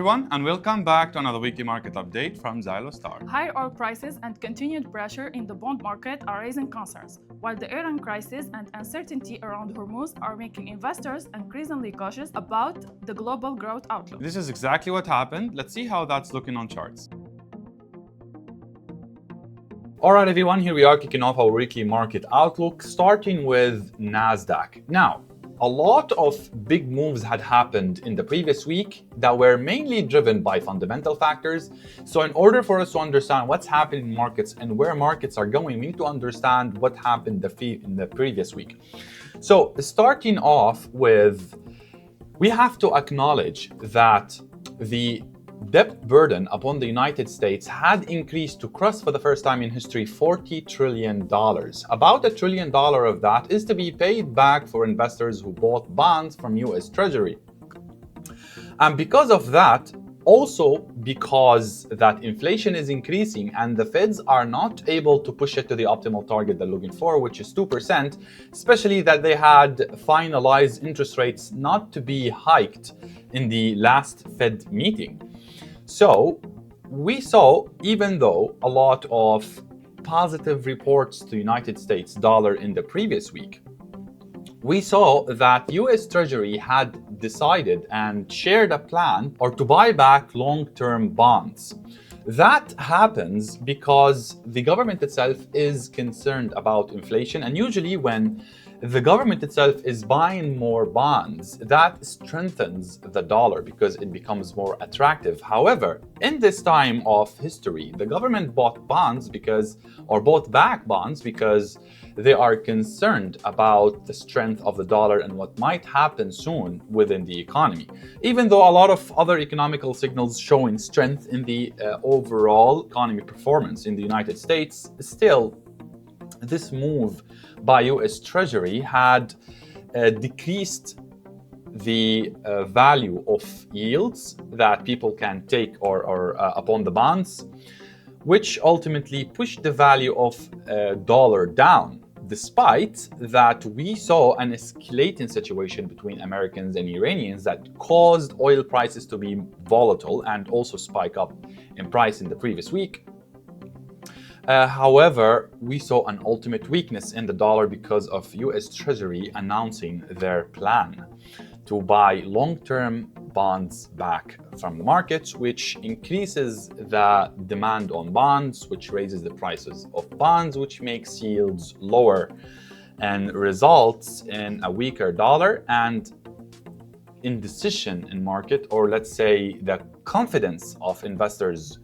everyone, and welcome back to another weekly market update from Zylostar. High oil prices and continued pressure in the bond market are raising concerns, while the Iran crisis and uncertainty around Hormuz are making investors increasingly cautious about the global growth outlook. This is exactly what happened. Let's see how that's looking on charts. Alright everyone, here we are kicking off our weekly market outlook, starting with NASDAQ. Now, a lot of big moves had happened in the previous week that were mainly driven by fundamental factors. So in order for us to understand what's happening in markets and where markets are going, we need to understand what happened in the previous week. So starting off with, we have to acknowledge that the debt burden upon the United States had increased to cross for the first time in history $40 trillion. About $1 trillion of that is to be paid back for investors who bought bonds from US Treasury. And because of that, also because that inflation is increasing and the Feds are not able to push it to the optimal target they're looking for, which is 2%, especially that they had finalized interest rates not to be hiked in the last Fed meeting. So we saw, even though a lot of positive reports to the United States dollar in the previous week, we saw that US Treasury had decided and shared a plan to buy back long-term bonds. That happens because the government itself is concerned about inflation, and usually when the government itself is buying more bonds, that strengthens the dollar because it becomes more attractive. However, in this time of history, the government bought back bonds because they are concerned about the strength of the dollar and what might happen soon within the economy. Even though a lot of other economical signals showing strength in the overall economy performance in the United States, still this move by US Treasury had decreased the value of yields that people can take upon the bonds, which ultimately pushed the value of dollar down. Despite that, we saw an escalating situation between Americans and Iranians that caused oil prices to be volatile and also spike up in price in the previous week. However, we saw an ultimate weakness in the dollar because of US Treasury announcing their plan to buy long-term bonds back from the market, which increases the demand on bonds, which raises the prices of bonds, which makes yields lower and results in a weaker dollar and indecision in market, or let's say the confidence of investors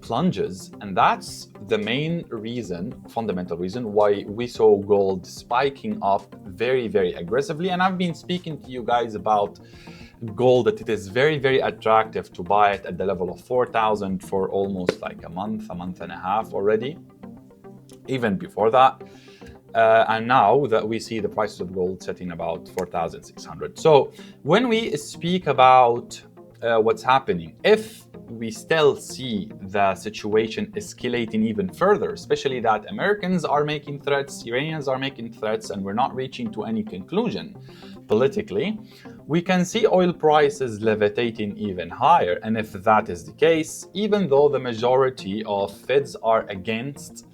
plunges, and that's the main reason, fundamental reason, why we saw gold spiking up very, very aggressively. And I've been speaking to you guys about gold, that it is very, very attractive to buy it at the level of 4,000 for almost like a month and a half already, even before that. And now that we see the prices of gold setting about 4,600. So when we speak about what's happening, if we still see the situation escalating even further, especially that Americans are making threats, Iranians are making threats, and we're not reaching to any conclusion politically, we can see oil prices levitating even higher. And if that is the case, even though the majority of Feds are against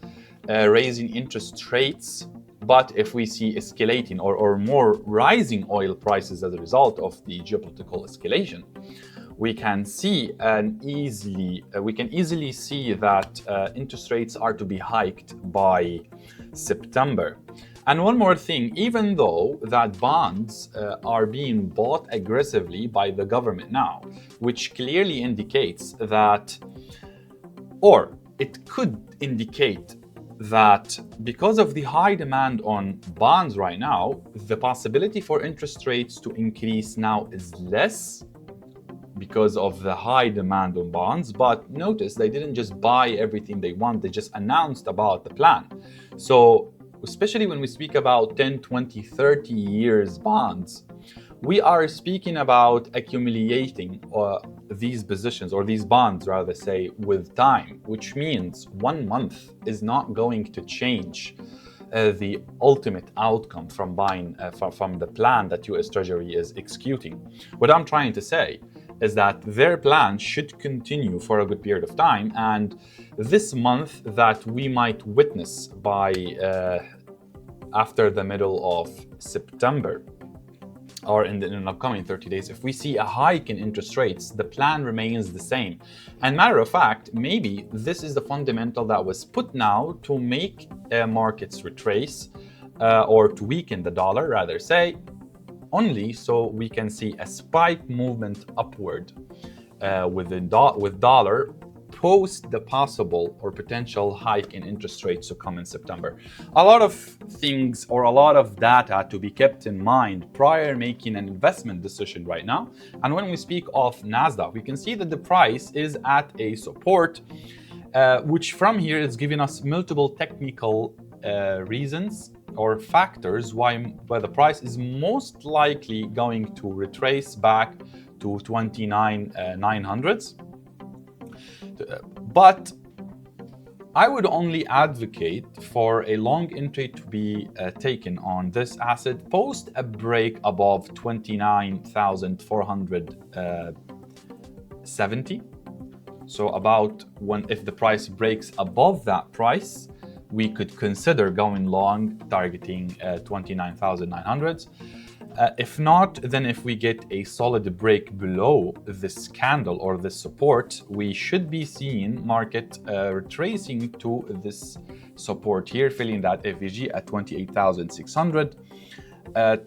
raising interest rates, but if we see escalating or more rising oil prices as a result of the geopolitical escalation, we can easily see that interest rates are to be hiked by September. And one more thing, even though that bonds are being bought aggressively by the government now, which clearly indicates that, or it could indicate that because of the high demand on bonds right now, the possibility for interest rates to increase now is less because of the high demand on bonds. But notice they didn't just buy everything they want, they just announced about the plan. So especially when we speak about 10, 20, 30 years bonds, we are speaking about accumulating these positions, or these bonds rather say, with time, which means 1 month is not going to change the ultimate outcome from buying from the plan that US Treasury is executing. What I'm trying to say, is that their plan should continue for a good period of time, and this month that we might witness by after the middle of September, or in the upcoming 30 days, if we see a hike in interest rates, the plan remains the same. And matter of fact, maybe this is the fundamental that was put now to make markets retrace or to weaken the dollar, rather say, only so we can see a spike movement upward with dollar post the possible or potential hike in interest rates to come in September. A lot of things or a lot of data to be kept in mind prior making an investment decision right now. And when we speak of NASDAQ, we can see that the price is at a support, which from here is giving us multiple technical reasons or factors why the price is most likely going to retrace back to 29,900s. But I would only advocate for a long entry to be taken on this asset post a break above 29,470. So about if the price breaks above that price, we could consider going long, targeting 29,900. If not, then if we get a solid break below this candle or this support, we should be seeing market retracing to this support here, filling that FVG at 28,600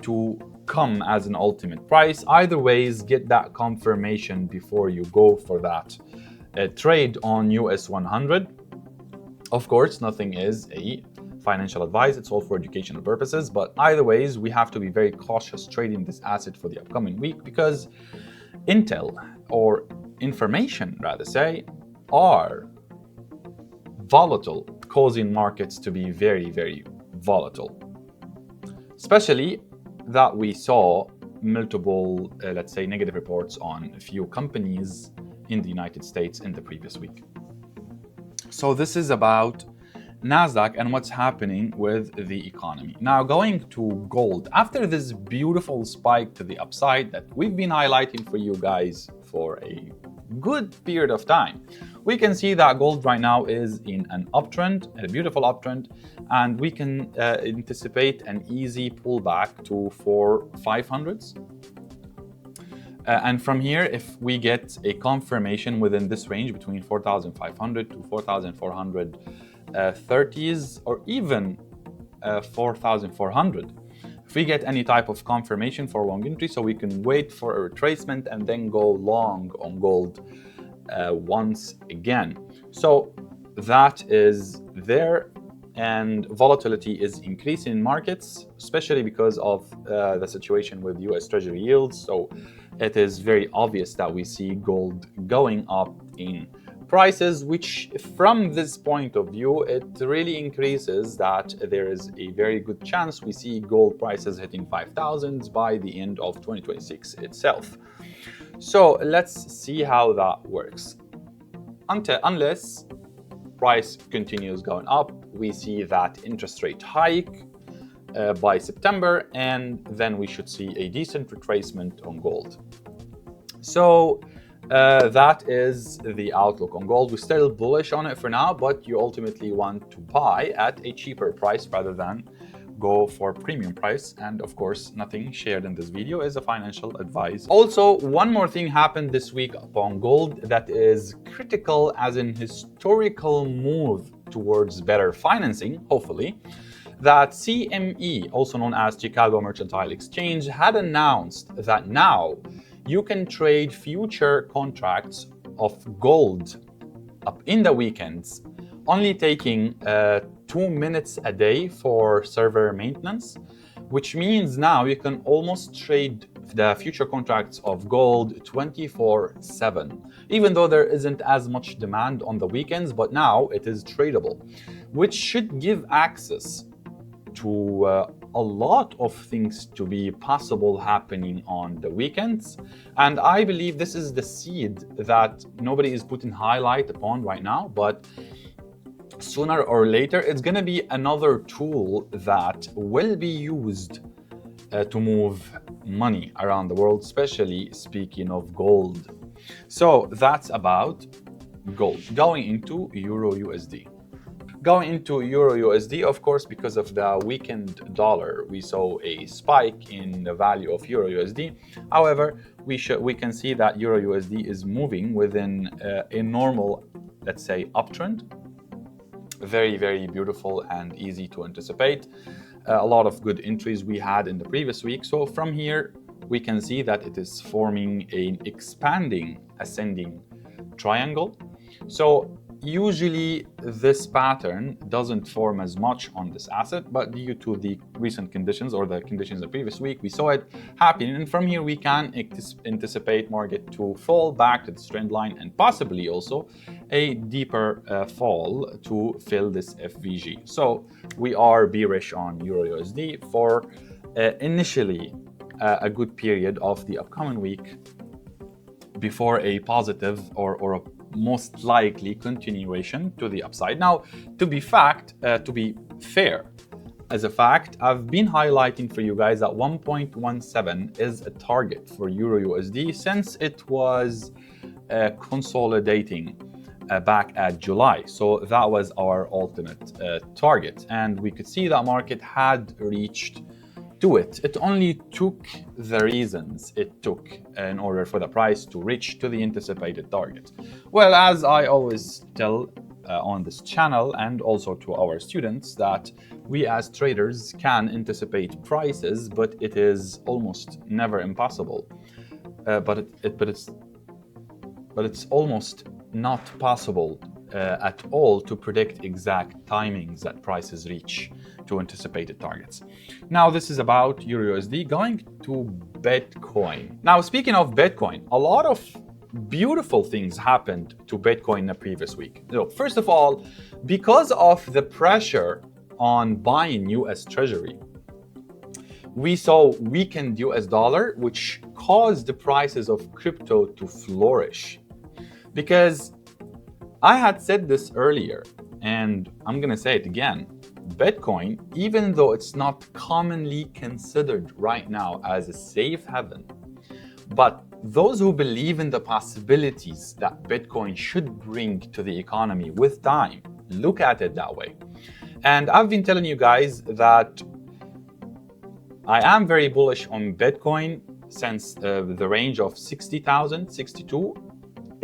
to come as an ultimate price. Either ways, get that confirmation before you go for that trade on US 100. Of course, nothing is a financial advice, it's all for educational purposes, but either ways, we have to be very cautious trading this asset for the upcoming week because intel or information, rather say, are volatile, causing markets to be very, very volatile. Especially that we saw multiple, let's say, negative reports on a few companies in the United States in the previous week. So this is about NASDAQ and what's happening with the economy. Now going to gold, after this beautiful spike to the upside that we've been highlighting for you guys for a good period of time, we can see that gold right now is in an uptrend, a beautiful uptrend, and we can anticipate an easy pullback to 4,500s. And from here, if we get a confirmation within this range between 4,500 to 4,400 30s or even 4,400. If we get any type of confirmation for long entry, so we can wait for a retracement and then go long on gold once again. So that is there, and volatility is increasing in markets, especially because of the situation with US Treasury yields. So it is very obvious that we see gold going up in prices, which from this point of view, it really increases that there is a very good chance we see gold prices hitting 5,000s by the end of 2026 itself. So let's see how that works. Unless price continues going up, we see that interest rate hike by September, and then we should see a decent retracement on gold. So that is the outlook on gold. We're still bullish on it for now, but you ultimately want to buy at a cheaper price rather than go for premium price. And of course, nothing shared in this video is a financial advice. Also, one more thing happened this week upon gold that is critical as an historical move towards better financing, hopefully, that CME, also known as Chicago Mercantile Exchange, had announced that now you can trade future contracts of gold up in the weekends, only taking 2 minutes a day for server maintenance, which means now you can almost trade the future contracts of gold 24/7, even though there isn't as much demand on the weekends, but now it is tradable, which should give access to a lot of things to be possible happening on the weekends. And I believe this is the seed that nobody is putting highlight upon right now, but sooner or later, it's going to be another tool that will be used to move money around the world, especially speaking of gold. So that's about gold. Going into EURUSD. Going into EURUSD, of course, because of the weakened dollar, we saw a spike in the value of EURUSD. However, we can see that EURUSD is moving within a normal, let's say, uptrend. Very, very beautiful and easy to anticipate. A lot of good entries we had in the previous week. So from here, we can see that it is forming an expanding ascending triangle. So usually this pattern doesn't form as much on this asset, but due to the recent conditions or the conditions the previous week, we saw it happening. And from here, we can anticipate market to fall back to this trend line and possibly also a deeper fall to fill this FVG. So we are bearish on EURUSD for initially a good period of the upcoming week before a positive or a most likely continuation to the upside. Now, to be fair, as a fact, I've been highlighting for you guys that 1.17 is a target for EURUSD since it was consolidating back at July. So that was our ultimate target. And we could see that market had reached to it. It only took the reasons it took in order for the price to reach to the anticipated target. Well, as I always tell on this channel and also to our students, that we as traders can anticipate prices, but it is almost never impossible. But it's almost not possible at all to predict exact timings that prices reach to anticipated targets. Now, this is about EURUSD. Going to Bitcoin. Now, speaking of Bitcoin, a lot of beautiful things happened to Bitcoin the previous week. So, first of all, because of the pressure on buying US Treasury, we saw weakened US dollar, which caused the prices of crypto to flourish. Because I had said this earlier, and I'm going to say it again. Bitcoin, even though it's not commonly considered right now as a safe haven, but those who believe in the possibilities that Bitcoin should bring to the economy with time, look at it that way. And I've been telling you guys that I am very bullish on Bitcoin since the range of 60,000, 62,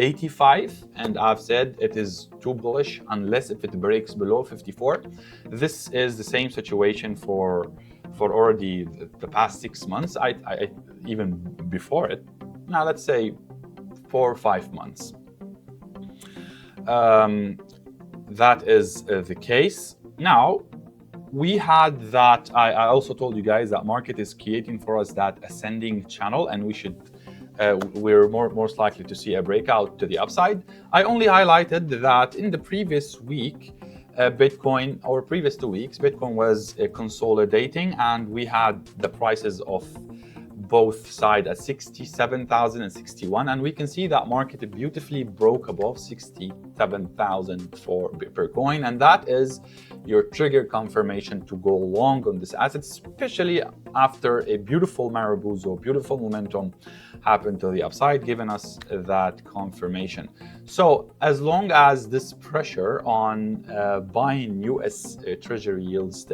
85, and I've said it is too bullish unless if it breaks below 54. This is the same situation for already the past 6 months. I even before it. Now let's say 4 or 5 months. That is the case. Now we had that. I also told you guys that market is creating for us that ascending channel, and we're most likely to see a breakout to the upside. I only highlighted that in the previous week, Bitcoin, or previous 2 weeks, Bitcoin was consolidating, and we had the prices of both sides at 67,000 and 61, and we can see that market beautifully broke above 67,000 per coin, and that is your trigger confirmation to go long on this asset, especially after a beautiful Marabuzo, beautiful momentum happened to the upside, giving us that confirmation. So as long as this pressure on buying US Treasury yields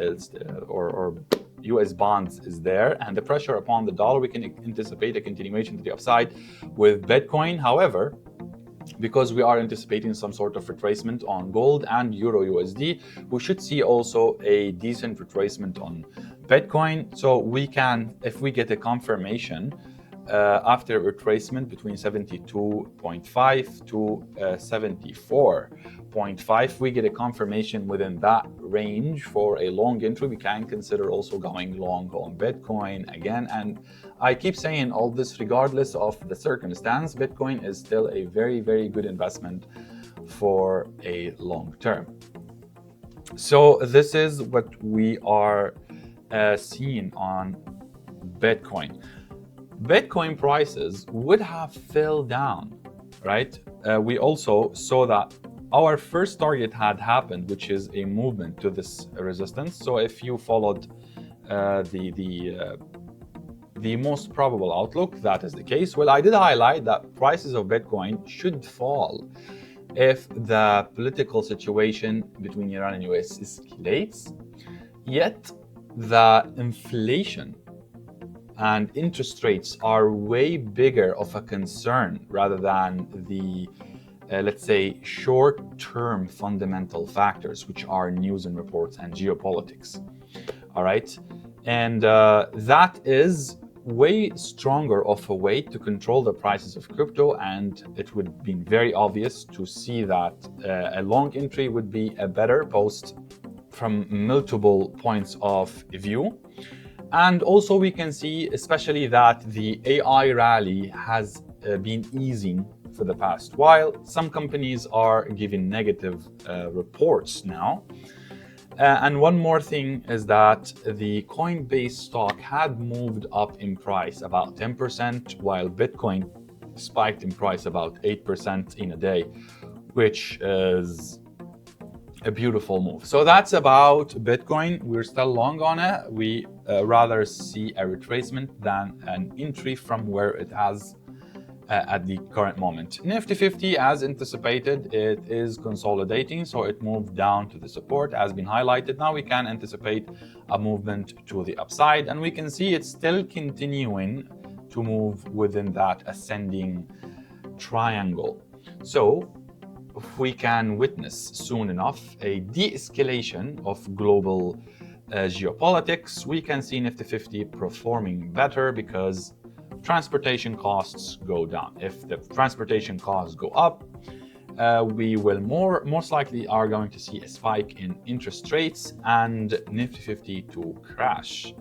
or US bonds is there, and the pressure upon the dollar, we can anticipate a continuation to the upside with Bitcoin. However, because we are anticipating some sort of retracement on gold and EURUSD, we should see also a decent retracement on Bitcoin. So we can, if we get a confirmation after retracement between 72.5 to 74.5, we get a confirmation within that range for a long entry. We can consider also going long on Bitcoin again. And I keep saying all this regardless of the circumstance, Bitcoin is still a very, very good investment for a long term. So this is what we are seeing on Bitcoin. Bitcoin prices would have fell down, right? We also saw that our first target had happened, which is a movement to this resistance. So if you followed the the most probable outlook that is the case? Well, I did highlight that prices of Bitcoin should fall if the political situation between Iran and US escalates, yet the inflation and interest rates are way bigger of a concern rather than the, let's say, short-term fundamental factors, which are news and reports and geopolitics. All right. And that is way stronger of a way to control the prices of crypto. And it would have been very obvious to see that a long entry would be a better post from multiple points of view. And also we can see especially that the AI rally has been easing for the past while. Some companies are giving negative reports now. And one more thing is that the Coinbase stock had moved up in price about 10%, while Bitcoin spiked in price about 8% in a day, which is a beautiful move. So that's about Bitcoin. We're still long on it. We rather see a retracement than an entry from where it has at the current moment. Nifty 50, as anticipated, it is consolidating, so it moved down to the support, as been highlighted. Now we can anticipate a movement to the upside, and we can see it's still continuing to move within that ascending triangle. So if we can witness soon enough a de-escalation of global geopolitics, we can see Nifty 50 performing better because transportation costs go down. If the transportation costs go up, we will most likely are going to see a spike in interest rates and Nifty 50 to crash.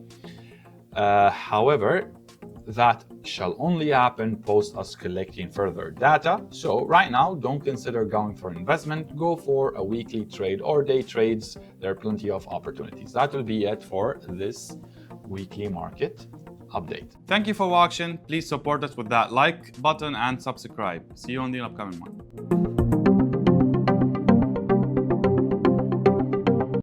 However, that shall only happen post us collecting further data. So right now, don't consider going for investment. Go for a weekly trade or day trades. There are plenty of opportunities. That will be it for this weekly market update. Thank you for watching. Please support us with that like button and subscribe. See you on the upcoming one.